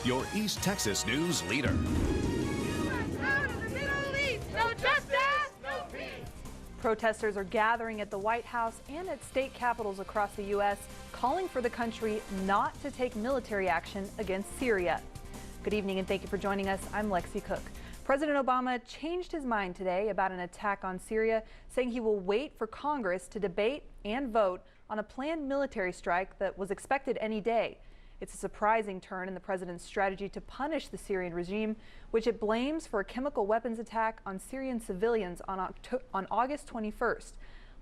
your East Texas news leader. Protesters are gathering at the White House and at state capitals across the U.S., calling for the country not to take military action against Syria. Good evening and thank you for joining us. I'm Lexi Cook. President Obama changed his mind today about an attack on Syria, saying he will wait for Congress to debate and vote on a planned military strike that was expected any day. It's a surprising turn in the president's strategy to punish the Syrian regime, which it blames for a chemical weapons attack on Syrian civilians on August 21st.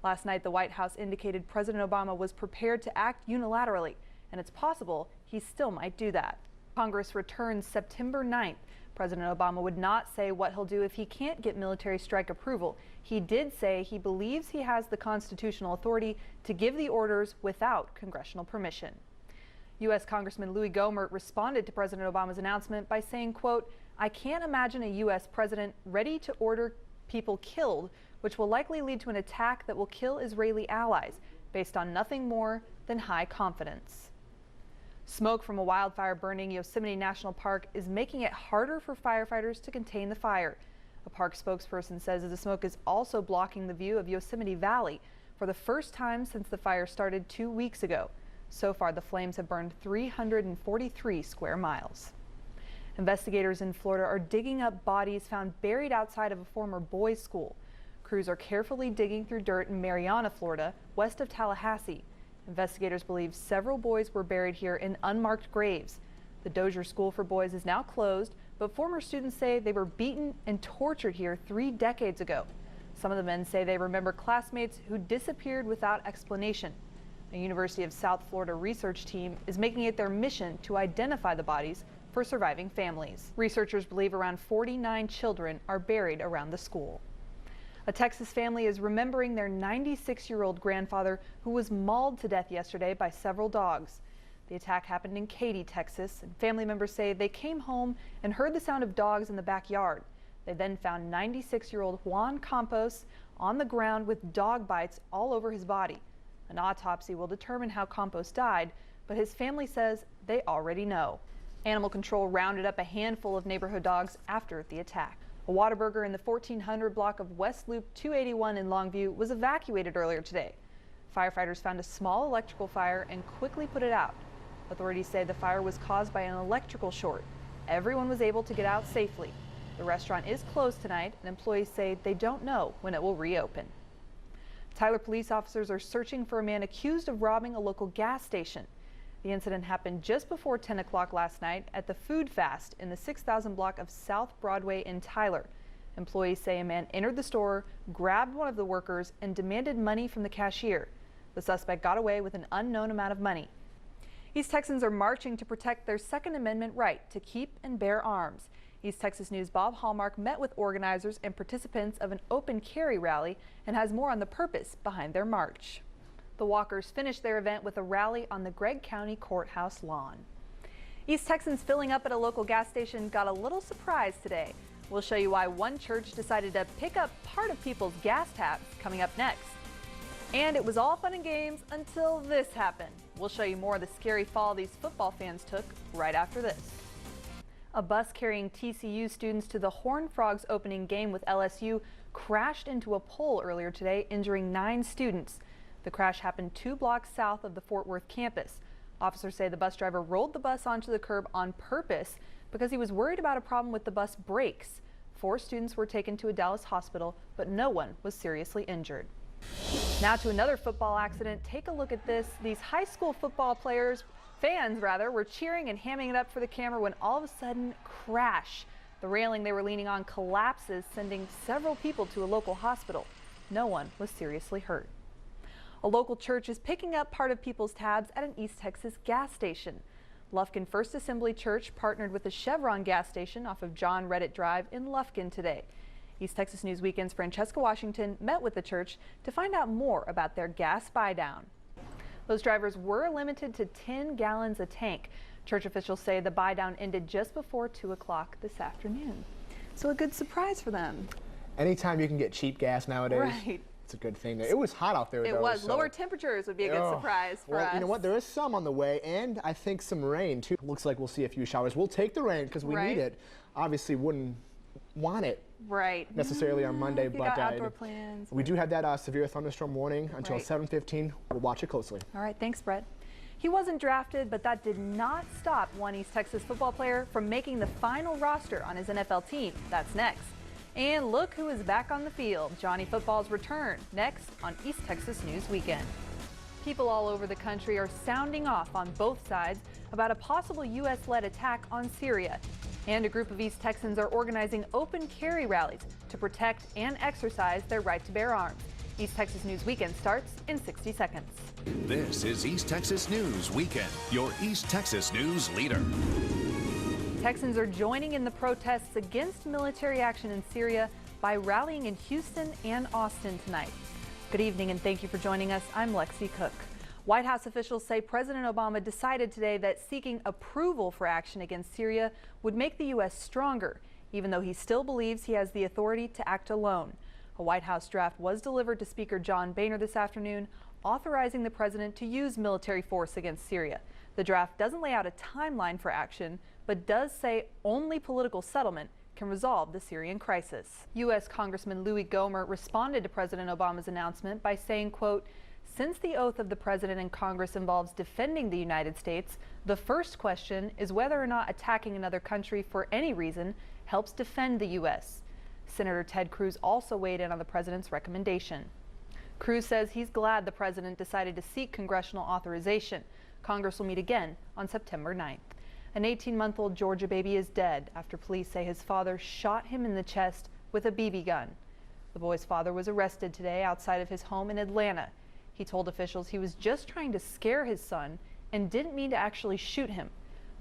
Last night, the White House indicated President Obama was prepared to act unilaterally, and it's possible he still might do that. Congress returns September 9th. President Obama would not say what he'll do if he can't get military strike approval. He did say he believes he has the constitutional authority to give the orders without congressional permission. U.S. Congressman Louis Gohmert responded to President Obama's announcement by saying, quote, "I can't imagine a U.S. president ready to order people killed, which will likely lead to an attack that will kill Israeli allies, based on nothing more than high confidence." Smoke from a wildfire burning Yosemite National Park is making it harder for firefighters to contain the fire. A park spokesperson says that the smoke is also blocking the view of Yosemite Valley for the first time since the fire started 2 weeks ago. So far, the flames have burned 343 square miles. Investigators in Florida are digging up bodies found buried outside of a former boys' school. Crews are carefully digging through dirt in Marianna, Florida, west of Tallahassee. Investigators believe several boys were buried here in unmarked graves. The Dozier School for Boys is now closed, but former students say they were beaten and tortured here 3 decades ago. Some of the men say they remember classmates who disappeared without explanation. A University of South Florida research team is making it their mission to identify the bodies for surviving families. Researchers believe around 49 children are buried around the school. A Texas family is remembering their 96-year-old grandfather who was mauled to death yesterday by several dogs. The attack happened in Katy, Texas, and family members say they came home and heard the sound of dogs in the backyard. They then found 96-year-old Juan Campos on the ground with dog bites all over his body. An autopsy will determine how Campos died, but his family says they already know. Animal Control rounded up a handful of neighborhood dogs after the attack. A Whataburger in the 1400 block of West Loop 281 in Longview was evacuated earlier today. Firefighters found a small electrical fire and quickly put it out. Authorities say the fire was caused by an electrical short. Everyone was able to get out safely. The restaurant is closed tonight, and employees say they don't know when it will reopen. Tyler police officers are searching for a man accused of robbing a local gas station. The incident happened just before 10 o'clock last night at the Food Fast in the 6000 block of South Broadway in Tyler. Employees say a man entered the store, grabbed one of the workers, and demanded money from the cashier. The suspect got away with an unknown amount of money. East Texans are marching to protect their Second Amendment right to keep and bear arms. East Texas News' Bob Hallmark met with organizers and participants of an open carry rally and has more on the purpose behind their march. The walkers finished their event with a rally on the Gregg County Courthouse lawn. East Texans filling up at a local gas station got a little surprised today. We'll show you why one church decided to pick up part of people's gas taps coming up next. And it was all fun and games until this happened. We'll show you more of the scary fall these football fans took right after this. A bus carrying TCU students to the Horned Frogs opening game with LSU crashed into a pole earlier today, injuring 9 students. The crash happened 2 blocks south of the Fort Worth campus. Officers say the bus driver rolled the bus onto the curb on purpose because he was worried about a problem with the bus brakes. 4 students were taken to a Dallas hospital, but no one was seriously injured. Now to another football accident. Take a look at this. These high school football fans were cheering and hamming it up for the camera when all of a sudden crash. The railing they were leaning on collapses, sending several people to a local hospital. No one was seriously hurt. A local church is picking up part of people's tabs at an East Texas gas station. Lufkin First Assembly Church partnered with the Chevron gas station off of John Redditt Drive in Lufkin today. East Texas News Weekend's Francesca Washington met with the church to find out more about their gas buy-down. Those drivers were limited to 10 gallons a tank. Church officials say the buy-down ended just before 2 o'clock this afternoon. So a good surprise for them. Anytime you can get cheap gas nowadays, Right. It's a good thing. It was hot out there, It though. was. So. Lower temperatures would be a good surprise for us. Well, you know what? There is some on the way, and I think some rain, too. Looks like we'll see a few showers. We'll take the rain because we need it. Obviously, wouldn't want it necessarily on Monday, if you but got outdoor plans. we do have that severe thunderstorm warning until 7:15. We'll watch it closely. All right, thanks, Brett. He wasn't drafted, but that did not stop one East Texas football player from making the final roster on his NFL team. That's next. And look who is back on the field. Johnny Football's return next on East Texas News Weekend. People all over the country are sounding off on both sides about a possible U.S.-led attack on Syria. And a group of East Texans are organizing open carry rallies to protect and exercise their right to bear arms. East Texas News Weekend starts in 60 seconds. This is East Texas News Weekend, your East Texas news leader. Texans are joining in the protests against military action in Syria by rallying in Houston and Austin tonight. Good evening and thank you for joining us. I'm Lexi Cook. White House officials say President Obama decided today that seeking approval for action against Syria would make the U.S. stronger, even though he still believes he has the authority to act alone. A White House draft was delivered to Speaker John Boehner this afternoon, authorizing the president to use military force against Syria. The draft doesn't lay out a timeline for action, but does say only political settlement can resolve the Syrian crisis. U.S. Congressman Louis Gohmert responded to President Obama's announcement by saying, quote, "Since the oath of the president in Congress involves defending the United States, the first question is whether or not attacking another country for any reason helps defend the U.S." Senator Ted Cruz also weighed in on the president's recommendation. Cruz says he's glad the president decided to seek congressional authorization. Congress will meet again on September 9th. An 18-month-old Georgia baby is dead after police say his father shot him in the chest with a BB gun. The boy's father was arrested today outside of his home in Atlanta. He told officials he was just trying to scare his son and didn't mean to actually shoot him.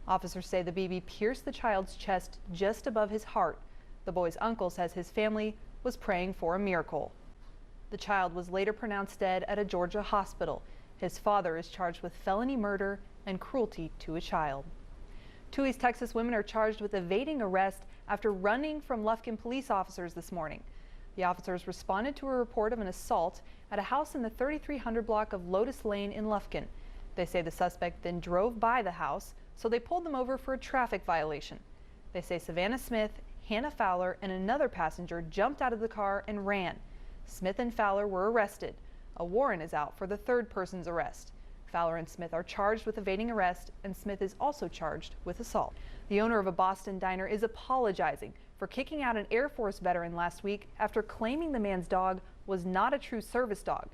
Officers say the BB pierced the child's chest just above his heart. The boy's uncle says his family was praying for a miracle. The child was later pronounced dead at a Georgia hospital. His father is charged with felony murder and cruelty to a child. Two East Texas women are charged with evading arrest after running from Lufkin police officers this morning. The officers responded to a report of an assault at a house in the 3300 block of Lotus Lane in Lufkin. They say the suspect then drove by the house, so they pulled them over for a traffic violation. They say Savannah Smith, Hannah Fowler, and another passenger jumped out of the car and ran. Smith and Fowler were arrested. A warrant is out for the third person's arrest. Fowler and Smith are charged with evading arrest, and Smith is also charged with assault. The owner of a Boston diner is apologizing for kicking out an Air Force veteran last week after claiming the man's dog was not a true service dog.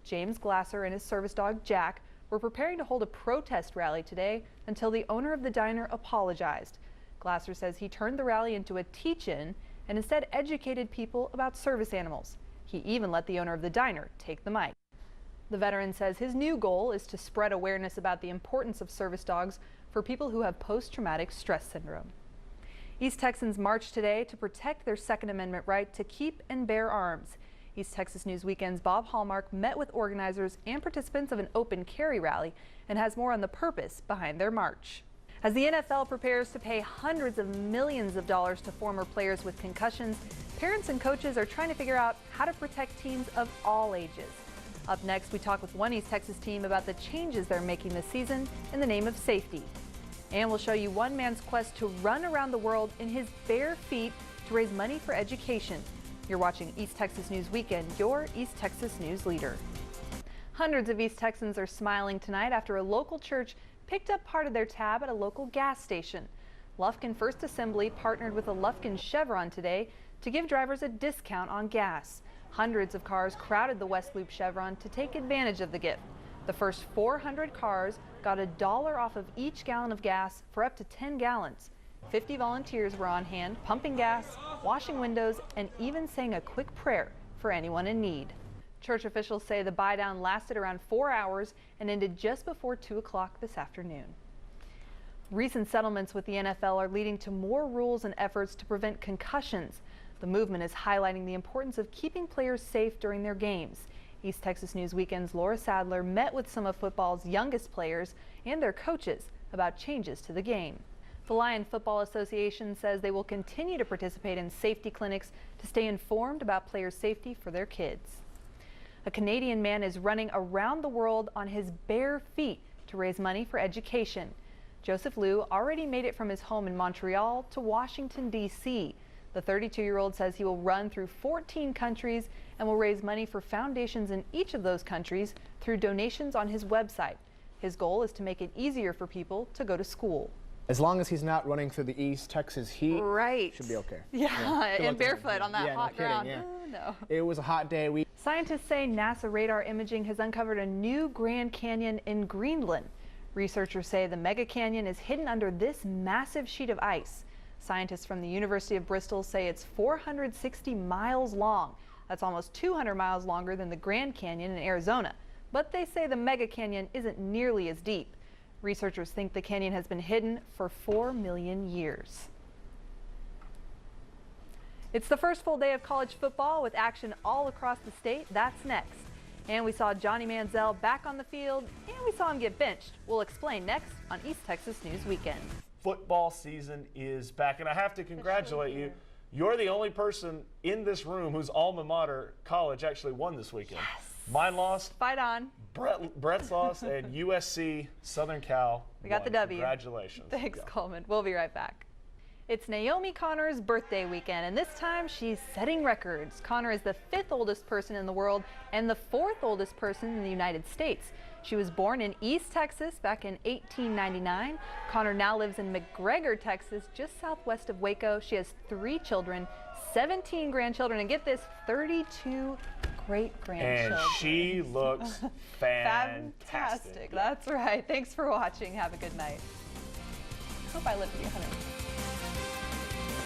James Glasser and his service dog, Jack, were preparing to hold a protest rally today until the owner of the diner apologized. Glasser says he turned the rally into a teach-in and instead educated people about service animals. He even let the owner of the diner take the mic. The veteran says his new goal is to spread awareness about the importance of service dogs for people who have post-traumatic stress syndrome. East Texans marched today to protect their Second Amendment right to keep and bear arms. East Texas News Weekend's Bob Hallmark met with organizers and participants of an open carry rally and has more on the purpose behind their march. As the NFL prepares to pay hundreds of millions of dollars to former players with concussions, parents and coaches are trying to figure out how to protect teams of all ages. Up next, we talk with one East Texas team about the changes they're making this season in the name of safety. And we'll show you one man's quest to run around the world in his bare feet to raise money for education. You're watching East Texas News Weekend, your East Texas news leader. Hundreds of East Texans are smiling tonight after a local church picked up part of their tab at a local gas station. Lufkin First Assembly partnered with a Lufkin Chevron today to give drivers a discount on gas. Hundreds of cars crowded the West Loop Chevron to take advantage of the gift. The first 400 cars got $1 off of each gallon of gas for up to 10 gallons. 50 volunteers were on hand, pumping gas, washing windows, and even saying a quick prayer for anyone in need. Church officials say the buy-down lasted around 4 hours and ended just before 2 o'clock this afternoon. Recent settlements with the NFL are leading to more rules and efforts to prevent concussions. The movement is highlighting the importance of keeping players safe during their games. East Texas News Weekend's Laura Sadler met with some of football's youngest players and their coaches about changes to the game. The Lion Football Association says they will continue to participate in safety clinics to stay informed about players' safety for their kids. A Canadian man is running around the world on his bare feet to raise money for education. Joseph Liu already made it from his home in Montreal to Washington, D.C. The 32-year-old says he will run through 14 countries and will raise money for foundations in each of those countries through donations on his website. His goal is to make it easier for people to go to school. As long as he's not running through the East Texas heat, should be okay. Yeah, and barefoot on that hot ground. Yeah. Ooh, no. It was a hot day. Scientists say NASA radar imaging has uncovered a new Grand Canyon in Greenland. Researchers say the mega canyon is hidden under this massive sheet of ice. Scientists from the University of Bristol say it's 460 miles long. That's almost 200 miles longer than the Grand Canyon in Arizona. But they say the mega canyon isn't nearly as deep. Researchers think the canyon has been hidden for 4 million years. It's the first full day of college football with action all across the state. That's next. And we saw Johnny Manziel back on the field, and we saw him get benched. We'll explain next on East Texas News Weekend. Football season is back, and I have to congratulate you. You're the only person in this room whose alma mater college actually won this weekend. Yes. Mine lost. Fight on. Brett's lost, and USC Southern Cal We got won. the W. Congratulations. Thanks, Coleman. We'll be right back. It's Naomi Connor's birthday weekend, and this time she's setting records. Connor is the 5th oldest person in the world and the 4th oldest person in the United States. She was born in East Texas back in 1899. Connor now lives in McGregor, Texas, just southwest of Waco. She has 3 children, 17 grandchildren, and get this, 32 great-grandchildren. And she looks fantastic. That's right. Thanks for watching. Have a good night. Hope I live to be 100.